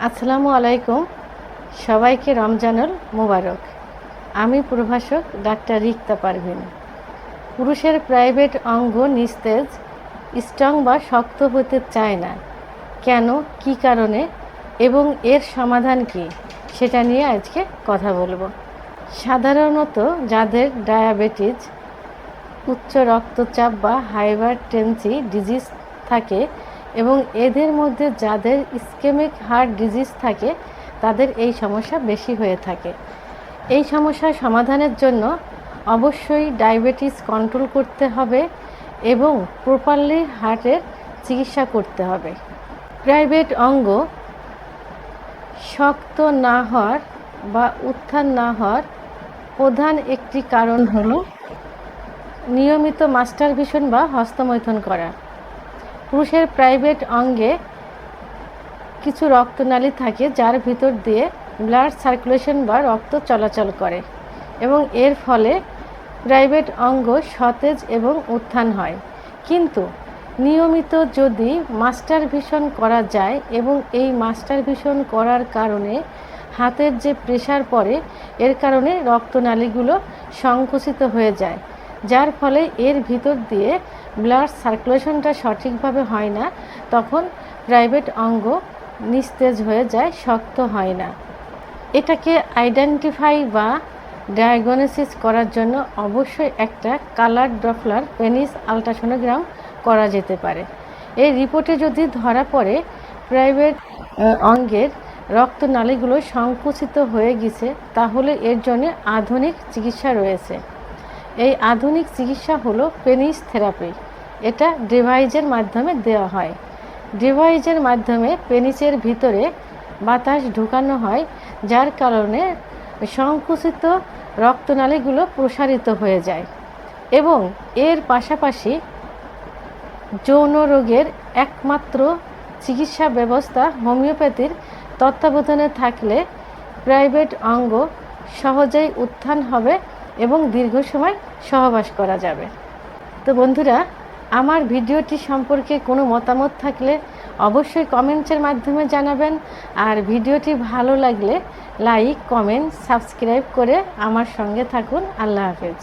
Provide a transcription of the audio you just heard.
আসসালামু আলাইকুম। সবাইকে রমজানুল মোবারক। আমি প্রভাষক ডাক্তার রিক্তা পারভিন। পুরুষের প্রাইভেট অঙ্গ নিস্তেজ, স্ট্রং বা শক্ত হতে চায় না, কেন, কী কারণে এবং এর সমাধান কী, সেটা নিয়ে আজকে কথা বলবো। সাধারণত যাদের ডায়াবেটিস, উচ্চ রক্তচাপ বা হাইপারটেনসি ডিজিজ থাকে এবং এদের মধ্যে যাদের ইসকেমিক হার্ট ডিজিজ থাকে তাদের এই সমস্যা বেশি হয়ে থাকে। এই সমস্যার সমাধানের জন্য অবশ্যই ডায়াবেটিস কন্ট্রোল করতে হবে এবং প্রপারলি হার্টের চিকিৎসা করতে হবে। প্রাইভেট অঙ্গ শক্ত না হওয়ার বা উত্থান না হওয়ার প্রধান একটি কারণ হলো নিয়মিত মাস্টারবেশন বা হস্তমৈথুন করা। পুরুষের প্রাইভেট অঙ্গে কিছু রক্তনালী থাকে যার ভিতর দিয়ে ব্লাড সার্কুলেশন বা রক্ত চলাচল করে এবং এর ফলে প্রাইভেট অঙ্গ সতেজ এবং উত্থান হয়। কিন্তু নিয়মিত যদি মাস্টারবেশন করা যায় এবং এই মাস্টারবেশন করার কারণে হাতের যে প্রেশার পড়ে এর কারণে রক্তনালীগুলো সংকুচিত হয়ে যায়, যার ফলে এর ভিতর দিয়ে ব্লাড সার্কুলেশনটা সঠিকভাবে হয় না, তখন প্রাইভেট অঙ্গ নিস্তেজ হয়ে যায়, শক্ত হয় না। এটাকে আইডেন্টিফাই বা ডায়াগনোসিস করার জন্য অবশ্যই একটা কালার ডপলার পেনিস আলট্রাসোনোগ্রাম করা যেতে পারে। এই রিপোর্টে যদি ধরা পড়ে প্রাইভেট অঙ্গের রক্তনালীগুলো সংকুচিত হয়ে গেছে, তাহলে এর জন্য আধুনিক চিকিৎসা রয়েছে। এই আধুনিক চিকিৎসা হলো পেনিস থেরাপি। এটা ডিভাইসের মাধ্যমে দেওয়া হয়। ডিভাইসের মাধ্যমে পেনিসের ভিতরে বাতাস ঢুকানো হয়, যার কারণে সংকুচিত রক্তনালীগুলো প্রসারিত হয়ে যায়। এবং এর পাশাপাশি যৌন রোগের একমাত্র চিকিৎসা ব্যবস্থা হোমিওপ্যাথির তত্ত্বাবধানে থাকলে প্রাইভেট অঙ্গ সহজেই উত্থান হবে এবং দীর্ঘ সময় সহবাস করা যাবে। তো বন্ধুরা, আমার ভিডিওটি সম্পর্কে কোনো মতামত থাকলে অবশ্যই কমেন্টসের মাধ্যমে জানাবেন। আর ভিডিওটি ভালো লাগলে লাইক, কমেন্ট, সাবস্ক্রাইব করে আমার সঙ্গে থাকুন। আল্লাহ হাফেজ।